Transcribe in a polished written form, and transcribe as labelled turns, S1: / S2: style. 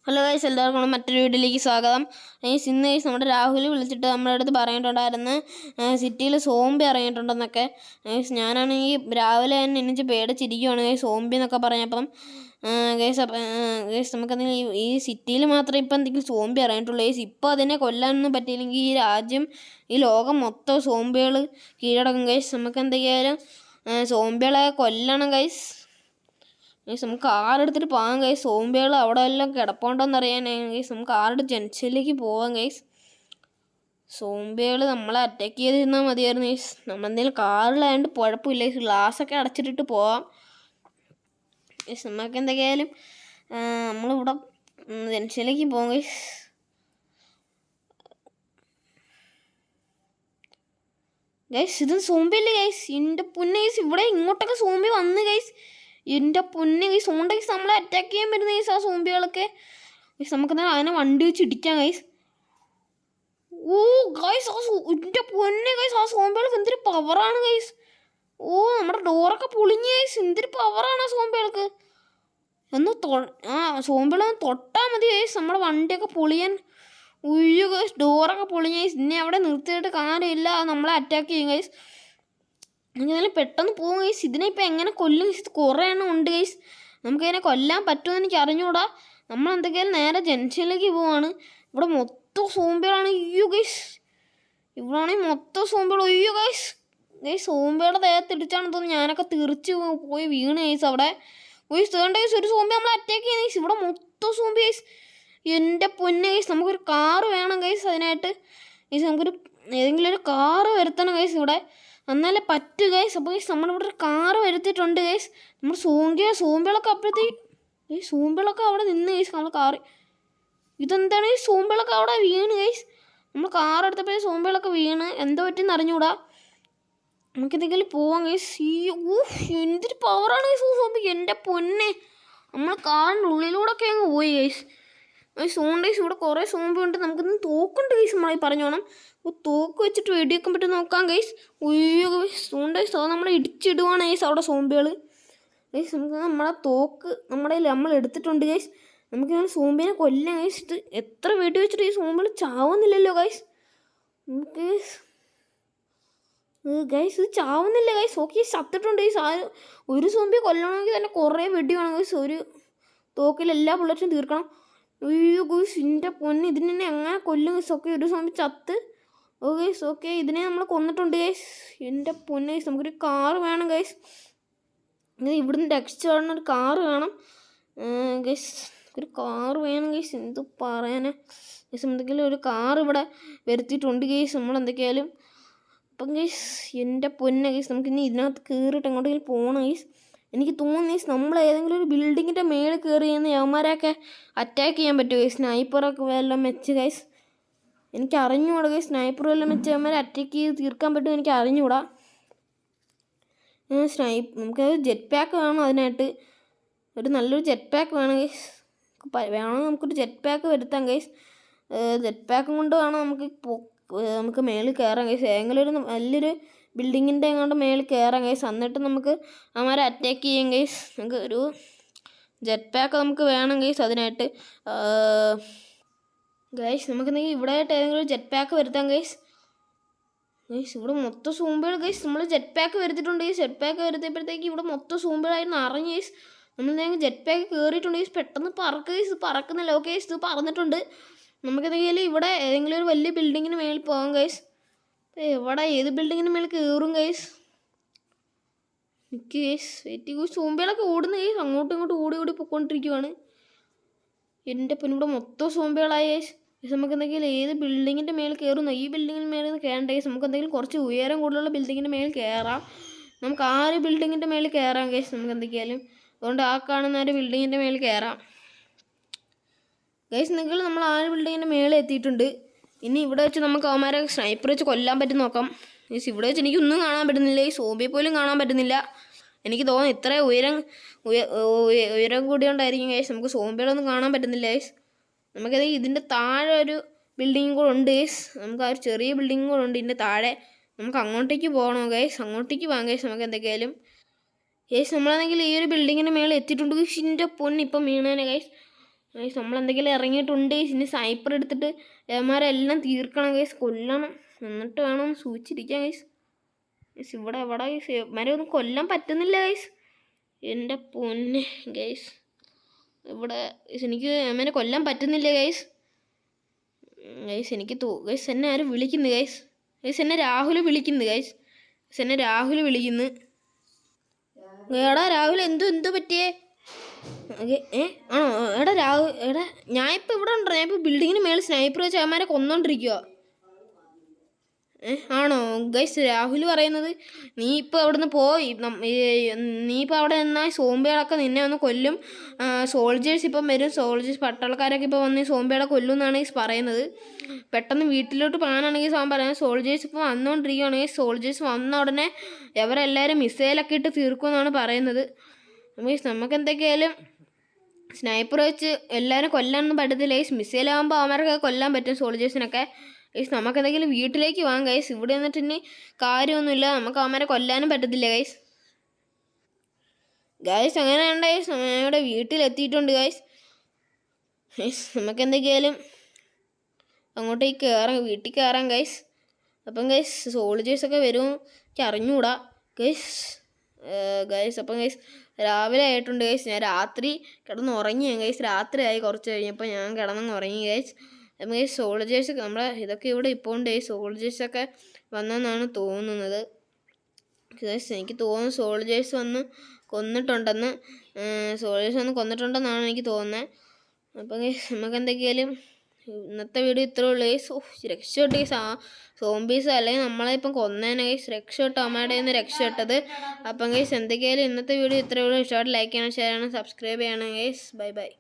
S1: Hello guys, എല്ലാവർക്കും മറ്റൊരു വീഡിയോയിലേക്ക് സ്വാഗതം. ഇന്ന് ഗൈസ് നമ്മുടെ രാഹുൽ വിളിച്ചിട്ട് നമ്മുടെ അടുത്ത് പറഞ്ഞിട്ടുണ്ടായിരുന്നു സിറ്റിയിൽ സോംബി ഇറങ്ങിയിട്ടുണ്ടെന്നൊക്കെ. ഞാനാണെങ്കിൽ രാവിലെ തന്നെ എണീച്ച് പേടിച്ചിരിക്കുവാണ് സോംബി എന്നൊക്കെ പറഞ്ഞപ്പം. ഗൈസ് നമുക്കെന്തെങ്കിലും ഈ സിറ്റിയിൽ മാത്രമേ ഇപ്പം എന്തെങ്കിലും സോംബി ഇറങ്ങിയിട്ടുള്ളൂ ഗൈസ്. ഇപ്പോൾ അതിനെ കൊല്ലാനൊന്നും പറ്റിയില്ലെങ്കിൽ ഈ രാജ്യം, ഈ ലോകം മൊത്തം സോംബികൾ കീഴടക്കും ഗൈസ്. നമുക്ക് എന്തെങ്കിലും സോംബികളെ കൊല്ലണം ഗൈസ്. നമുക്ക് കാറെടുത്തിട്ട് പോകാം ഗൈസ്. സോംബികൾ അവിടെ എല്ലാം കിടപ്പുണ്ടോയെന്ന് അറിയാൻ ഗൈസ് നമുക്ക് ആരുടെ ജംഗ്ഷനിലേക്ക് പോകാം ഗൈസ്. സോംബികൾ നമ്മളെ അറ്റാക്ക് ചെയ്തിരുന്നാൽ മതിയായിരുന്നു ഗൈസ്. നമ്മളെന്തെങ്കിലും കാറിലായതുകൊണ്ട് കുഴപ്പമില്ല ഗൈസ്. ഗ്ലാസ്സൊക്കെ അടച്ചിട്ടിട്ട് പോവാം ഗൈസ്. നമുക്ക് എന്തൊക്കെയായാലും നമ്മളിവിടെ ജംഗ്ഷനിലേക്ക് പോകാം ഗൈസ്. ഗൈസ് ഇത് സോംബി അല്ലേ ഗൈസ്? എൻ്റെ പൊന്നെ ഗൈസ്, ഇവിടെ ഇങ്ങോട്ടൊക്കെ സോംബി വന്ന് ഗൈസ്. എൻ്റെ പൊന്നെ ഗൈസ്, സോണ്ട ഗൈസ് നമ്മളെ അറ്റാക്ക് ചെയ്യാൻ പറ്റുന്ന ഗൈസ് ആ സോംബികളൊക്കെ ഗൈസ്. നമുക്കെന്നാൽ അതിനെ വണ്ടി വെച്ച് ഇടിക്കാം ഗൈസ്. ഓ ഗൈസ്, എൻ്റെ പൊന്നെ ഗൈസ്, ആ സോംബികൾക്ക് എന്തൊരു പവറാണ് ഗൈസ്. ഓ നമ്മുടെ ഡോറൊക്കെ പൊളിഞ്ഞ് ഗൈസ്. എന്തൊരു പവറാണ് ആ സോംബികൾക്ക്. സോംബികളൊന്ന് തൊട്ടാൽ മതി ഗൈസ് നമ്മുടെ വണ്ടിയൊക്കെ പൊളിയാൻ. ഉയ്യോ ഗൈസ്, ഡോറൊക്കെ പൊളിഞ്ഞ ഗൈസ്. ഇനി അവിടെ നിർത്തിയിട്ട് കാര്യമില്ല, നമ്മളെ അറ്റാക്ക് ചെയ്യും ഗൈസ്. അങ്ങനെ പെട്ടെന്ന് പോകും ഗൈസ്. ഇതിനെ ഇപ്പം എങ്ങനെ കൊല്ലും ഗൈസ്? കുറേ എണ്ണം ഉണ്ട് ഗൈസ്. നമുക്കതിനെ കൊല്ലാൻ പറ്റുമെന്ന് എനിക്ക് അറിഞ്ഞുകൂടാ. നമ്മൾ എന്തൊക്കെയാലും നേരെ ജംഗ്ഷനിലേക്ക് പോവാണ്. ഇവിടെ മൊത്തം സോംബികളാണ്. അയ്യോ ഗൈസ്, ഇവിടെയാണെങ്കിൽ മൊത്തം സോംബികൾ. അയ്യോ ഗൈസ്, സോംബിയുടെ ദേഹത്തിടിച്ചാണെന്ന് തോന്നുന്നു. ഞാനൊക്കെ തെറിച്ച് പോയി വീണ് ഗൈസ് അവിടെ. ഗൈസ് തേണ്ട ഗൈസ്, ഒരു സോംബി നമ്മളെ അറ്റാക്ക് ചെയ്യുന്ന ഗൈസ്. ഇവിടെ മൊത്തം സോംബി ഗൈസ്. എൻ്റെ പൊന്നെ ഗൈസ്, നമുക്കൊരു കാറ് വേണം ഗൈസ്. അതിനായിട്ട് ഗൈസ് നമുക്കൊരു ഏതെങ്കിലും ഒരു കാറ് വരുത്തണം ഗൈസ് ഇവിടെ, എന്നാലേ പറ്റൂ ഗൈസ്. അപ്പോൾ ഗൈസ് നമ്മളിവിടെ ഒരു കാറ് വരുത്തിയിട്ടുണ്ട് ഗൈസ്. നമ്മൾ സോംബികളൊക്കെ അപ്പോഴത്തേക്ക് സോംബികളൊക്കെ അവിടെ നിന്ന് ഗൈസ്. നമ്മൾ കാറ് ഇതെന്താണ് ഈ സോംബികളൊക്കെ അവിടെ വീണ് ഗൈസ്. നമ്മൾ കാർ എടുത്തപ്പോൾ സോംബികളൊക്കെ വീണ്. എന്തോ പറ്റിയെന്ന് അറിഞ്ഞുകൂടാ. നമുക്കെന്തെങ്കിലും പോവാം ഗൈസ്. എന്തൊരു പവറാണ് ഗൈസ് സോംബിക്ക്. എൻ്റെ പൊന്നെ, നമ്മൾ കാറിൻ്റെ ഉള്ളിലൂടെയൊക്കെ അങ്ങ് പോയി ഗൈസ്. സോണ്ടൈസ് ഇവിടെ കുറേ സോംബി ഉണ്ട്. നമുക്കിന്ന് തോക്കുണ്ട് ഗൈസ്. നമ്മളീ പറഞ്ഞോണം തോക്ക് വെച്ചിട്ട് വെടിവെക്കാൻ പറ്റും നോക്കാം ഗൈസ്. ഉയ്യോ ഗൈസ്, സോണ്ടൈസ് അത് നമ്മളെ ഇടിച്ചിടുവാണ് ഗൈസ് അവിടെ സോംബികൾ ഗൈസ്. നമുക്ക് നമ്മളെ തോക്ക് നമ്മൾ എടുത്തിട്ടുണ്ട് ഗൈസ്. നമുക്ക് സോംബിനെ കൊല്ലാം ഗൈസ്. ഇത് എത്ര വെടി വെച്ചിട്ട് ഈ സോംബികൾ ചാവുന്നില്ലല്ലോ ഗൈസ്. നമുക്ക് ഗൈസ് ഇത് ചാവുന്നില്ല ഗൈസ്. ഓക്കെ, ചത്തിട്ടുണ്ട് ഗൈസ്. ഒരു സോംബി കൊല്ലണമെങ്കിൽ തന്നെ കുറേ വെടി വേണം ഗൈസ്. ഒരു തോക്കിൽ എല്ലാ ബുള്ളറ്റും തീർക്കണം. അയ്യോ ഗൈസ്, എൻ്റെ പൊന്നെ, ഇതിനെ എങ്ങനെ കൊല്ലും ഗൈസ്? ഓക്കെ, ഒരു സോംബി ചത്ത്. ഓ ഗൈസ്, ഓക്കെ, ഇതിനെ നമ്മൾ കൊന്നിട്ടുണ്ട് ഗൈസ്. എൻ്റെ പൊന്നെ ഗൈസ്, നമുക്കൊരു കാറ് വേണം ഗൈസ്. ഇവിടുന്ന് രക്ഷപ്പെടാൻ ഒരു കാറ് വേണം ഗൈസ്. ഒരു കാറ് വേണം ഗൈസ്. എന്ത് പറയാനാ ഗൈസ്, എന്തെങ്കിലും ഒരു കാറ് ഇവിടെ വരുത്തിയിട്ടുണ്ട് ഗൈസ് നമ്മളെന്തൊക്കെയാലും. അപ്പം ഗൈസ് എൻ്റെ പൊന്നെ ഗൈസ്, നമുക്കിനി ഇതിനകത്ത് കയറിയിട്ട് എങ്ങോട്ടെങ്കിലും പോകണം ഗൈസ്. എനിക്ക് തോന്നുന്നു ഗൈസ് നമ്മൾ ഏതെങ്കിലും ഒരു ബിൽഡിങ്ങിൻ്റെ മേളിൽ കയറി ചെയ്യുന്ന യവന്മാരെയൊക്കെ അറ്റാക്ക് ചെയ്യാൻ പറ്റുമോ ഗൈസ്? സ്നൈപ്പറൊക്കെ വല്ലതും വെച്ച് ഗൈസ്. എനിക്ക് അറിഞ്ഞുകൂടാ ഗൈസ്. സ്നൈപ്പർ വല്ലതും വെച്ച് അവന്മാരെ അറ്റാക്ക് ചെയ്ത് തീർക്കാൻ പറ്റുമോ എനിക്ക് അറിഞ്ഞുകൂടാ. നമുക്കത് ജെറ്റ് പാക്ക് വേണം. അതിനായിട്ട് ഒരു നല്ലൊരു ജെറ്റ് പാക്ക് വേണം ഗൈസ്. വേണമെങ്കിൽ നമുക്കൊരു ജെറ്റ് പാക്ക് വരുത്താം ഗൈസ്. ജെറ്റ് പാക്കും കൊണ്ട് വേണം നമുക്ക് മേളിൽ കയറാം ഗൈസ്. ഏതെങ്കിലും ഒരു നല്ലൊരു ബിൽഡിങ്ങിൻ്റെ എങ്ങാണ്ട് മേളിൽ കയറാം ഗൈസ്. എന്നിട്ട് നമുക്ക് അവന്മാരെ അറ്റാക്ക് ചെയ്യാം ഗൈസ്. നമുക്ക് ഒരു ജെറ്റ് പാക്ക് നമുക്ക് വേണം ഗൈസ് അതിനായിട്ട്. ഗൈസ് നമുക്കെന്തെങ്കിലും ഇവിടെ ആയിട്ട് ഏതെങ്കിലും ഒരു ജെറ്റ് പാക്ക് വരുത്താം ഗൈസ്. ഇവിടെ മൊത്തം സോംബികൾ ഗൈസ്. നമ്മൾ ജെറ്റ് പാക്ക് വരുത്തിയിട്ടുണ്ട് ഗൈസ്. ജെറ്റ് പാക്ക് വരുത്തിയപ്പോഴത്തേക്ക് ഇവിടെ മൊത്തം സോംബികളായിരുന്നു അറിഞ്ഞ് ഗൈസ്. നമ്മളെന്തെങ്കിലും ജെറ്റ് പാക്ക് കയറിയിട്ടുണ്ട് ഗൈസ്. പെട്ടെന്ന് പറക്കുക ഗൈസ്. പറക്കുന്നില്ല. ഓക്കെ ഗൈസ്, ഇത് പറന്നിട്ടുണ്ട്. നമുക്കെന്തെങ്കിലും ഇവിടെ ഏതെങ്കിലും ഒരു വലിയ ബിൽഡിങ്ങിന് മേളിൽ പോകാം ഗൈസ്. എവിടെ ഏത് ബിൽഡിങ്ങിന് മേളിൽ കയറും ഗൈസ്? നിൽക്കുക ഗൈസ്, വെയിറ്റ്. സോംബികളൊക്കെ ഓടുന്ന ഗൈസ്. അങ്ങോട്ടും ഇങ്ങോട്ടും ഓടി പോയിക്കൊണ്ടിരിക്കുവാണ്. എൻ്റെ പിന്നെ ഇവിടെ മൊത്തം സോംബികളായ ഗൈസ്. നമുക്ക് എന്തെങ്കിലും ഏത് ബിൽഡിങ്ങിൻ്റെ മേളിൽ കയറുന്നു? ഈ ബിൽഡിങ്ങിന് മേളിൽ നിന്ന് കയറേണ്ട ഗൈസ്. നമുക്ക് എന്തെങ്കിലും കുറച്ച് ഉയരം കൂടുതലുള്ള ബിൽഡിങ്ങിൻ്റെ മേളിൽ കയറാം. നമുക്ക് ആ ഒരു ബിൽഡിങ്ങിൻ്റെ മേളിൽ കയറാം ഗൈസ്. നമുക്ക് എന്തൊക്കെയാലും അതുകൊണ്ട് ആ കാണുന്ന ഒരു ബിൽഡിങ്ങിൻ്റെ മേളിൽ കയറാം ഗൈസ്. നമ്മൾ ആ ഒരു ബിൽഡിങ്ങിൻ്റെ മേളിൽ എത്തിയിട്ടുണ്ട്. ഇനി ഇവിടെ വെച്ച് നമുക്ക് അവന്മാരെ സ്നൈപ്പർ വെച്ച് കൊല്ലാൻ പറ്റും നോക്കാം ഗൈസ്. ഇവിടെ വെച്ച് എനിക്കൊന്നും കാണാൻ പറ്റുന്നില്ല. ഈ സോംബിയെ പോലും കാണാൻ പറ്റുന്നില്ല. എനിക്ക് തോന്നുന്നു ഇത്ര ഉയരം കൂടിയോണ്ടായിരിക്കും ഗൈസ് നമുക്ക് സോംബികളൊന്നും കാണാൻ പറ്റുന്നില്ല ഗൈസ്. നമുക്കത് ഇതിൻ്റെ താഴെ ഒരു ബിൽഡിങ്ങും കൂടെ ഉണ്ട് ഗൈസ്. നമുക്ക് ആ ഒരു ചെറിയ ബിൽഡിങ്ങും കൂടെ ഉണ്ട് ഇതിൻ്റെ താഴെ. നമുക്ക് അങ്ങോട്ടേക്ക് പോകണോ ഗൈസ്? അങ്ങോട്ടേക്ക് പോകാം ഗൈസ്. നമുക്ക് എന്തൊക്കെയാലും ഗൈസ് നമ്മളാണെങ്കിൽ ഈ ഒരു ബിൽഡിങ്ങിൻ്റെ മേളിൽ എത്തിയിട്ടുണ്ട് ഗൈസ്. ഇതിൻ്റെ പൊന്ന് ഇപ്പം വീണേനെ ഗൈസ്. ഗൈസ് നമ്മളെന്തെങ്കിലും ഇറങ്ങിയിട്ടുണ്ട് ഗൈസ്. ഇനി സ്നൈപ്പർ എടുത്തിട്ട് ഏമാരെല്ലാം തീർക്കണം ഗൈസ്, കൊല്ലണം. എന്നിട്ട് വേണം സൂക്ഷിച്ചിരിക്കാൻ ഗൈസ്. ഗൈസ് ഇവിടെ എവിടെ ഗൈസ് ഏമാരെ ഒന്നും കൊല്ലാൻ പറ്റുന്നില്ല ഗൈസ്. എൻ്റെ പൊന്നെ ഗൈസ്, ഇവിടെ എനിക്ക് ഏമാരെ കൊല്ലാൻ പറ്റുന്നില്ല ഗൈസ്. ഗൈസ് എനിക്ക് ഗൈസ് എന്നെ ആരും വിളിക്കുന്നു ഗൈസ്. ഗൈസ് എന്നെ രാഹുൽ വിളിക്കുന്നു ഗൈസ്. ഗൈസ് എന്നെ രാഹുൽ വിളിക്കുന്നു. എടാ രാഹുൽ എന്തോ പറ്റിയേ? ആണോ? എടാ രാഹുൽ, എടാ ഞാനിപ്പോൾ ഇവിടെ ഉണ്ടോ? ഞാനിപ്പോൾ ബിൽഡിങ്ങിന് മേളിൽ സ്നൈപ്പർ വെച്ച് അവന്മാരെ കൊന്നോണ്ടിരിക്കുക. ആണോ? ഗൈസ് രാഹുൽ പറയുന്നത് നീ ഇപ്പോൾ അവിടെ നിന്ന് പോയി, നീ ഇപ്പോൾ അവിടെ നിന്നാൽ സോംബികളൊക്കെ നിന്നെ ഒന്ന് കൊല്ലും, സോൾജേഴ്സ് ഇപ്പം വരും, സോൾജേഴ്സ് പട്ടാളക്കാരൊക്കെ ഇപ്പോൾ വന്ന് സോംബികളെ കൊല്ലും എന്നാണ് ഈ പറയുന്നത്. പെട്ടെന്ന് വീട്ടിലോട്ട് പോകാനാണെങ്കിൽ സാൻ പറയുന്നത് സോൾജേഴ്സ് ഇപ്പോൾ വന്നുകൊണ്ടിരിക്കുകയാണെങ്കിൽ സോൾജേഴ്സ് വന്ന ഉടനെ എവരെല്ലാവരും മിസൈലൊക്കെ ഇട്ട് തീർക്കുമെന്നാണ് പറയുന്നത്. മീൻസ് നമുക്ക് എന്തൊക്കെയായാലും സ്നൈപ്പർ വെച്ച് എല്ലാവരും കൊല്ലാനൊന്നും പറ്റത്തില്ല ഗൈസ്. മിസൈലാകുമ്പോൾ അവന്മാരൊക്കെ കൊല്ലാൻ പറ്റും, സോൾജേഴ്സിനൊക്കെ. ഗൈസ് നമുക്ക് എന്തെങ്കിലും വീട്ടിലേക്ക് പോകാം ഗൈസ്. ഇവിടെ നിന്നിട്ട് ഇനി കാര്യമൊന്നുമില്ല, നമുക്ക് അവന്മാരെ കൊല്ലാനും പറ്റത്തില്ല ഗൈസ്. ഗൈസ് അങ്ങനെ ഉണ്ട് ഗൈസ്, നമ്മുടെ വീട്ടിലെത്തിയിട്ടുണ്ട് ഗൈസ്. ഗൈസ് നമുക്ക് എന്തൊക്കെയായാലും അങ്ങോട്ടേക്ക് കയറാം, വീട്ടിൽ കയറാം ഗൈസ്. അപ്പം ഗൈസ് സോൾജേഴ്സൊക്കെ വരും എനിക്ക് അറിഞ്ഞുകൂടാ ഗൈസ്. അപ്പം ഗൈസ് രാവിലെ ആയിട്ടുണ്ട് ഗൈസ്. ഞാൻ രാത്രി കിടന്ന് ഉറങ്ങി ഗൈസ്. രാത്രിയായി കുറച്ച് കഴിഞ്ഞപ്പോൾ ഞാൻ കിടന്നങ്ങ് ഉറങ്ങി ഗൈസ്. അപ്പം ഗൈസ് സോൾജേഴ്സ് നമ്മളെ ഇതൊക്കെ ഇവിടെ ഇപ്പോൾ ഉണ്ട് ഗൈസ്. സോൾജേഴ്സൊക്കെ വന്നെന്നാണ് തോന്നുന്നത് ഗൈസ്. എനിക്ക് തോന്നുന്നു സോൾജേഴ്സ് വന്ന് കൊന്നിട്ടുണ്ടെന്ന്. കൊന്നിട്ടുണ്ടെന്നാണ് എനിക്ക് തോന്നുന്നത്. അപ്പം ഗൈസ് നമുക്ക് എന്തൊക്കെയായാലും ഇന്നത്തെ വീഡിയോ ഇത്രേ ഉള്ളൂ ഗൈസ്. രക്ഷപ്പെട്ടു ഗൈസ്. സോംബീസ് അല്ലെങ്കിൽ നമ്മളെ ഇപ്പം കൊന്നേനെ ഗൈസ്. രക്ഷപ്പെട്ടു, അമ്മയുടെ നിന്ന് രക്ഷപ്പെട്ടത്. അപ്പം ഗൈസ് എന്തൊക്കെയായാലും ഇന്നത്തെ വീഡിയോ ഇത്രേ ഉള്ളൂ. ഇഷ്ടമായിട്ട് ലൈക്ക് ചെയ്യണം, ഷെയർ ചെയ്യണം, സബ്സ്ക്രൈബ് ചെയ്യണം ഗൈസ്. Bye bye.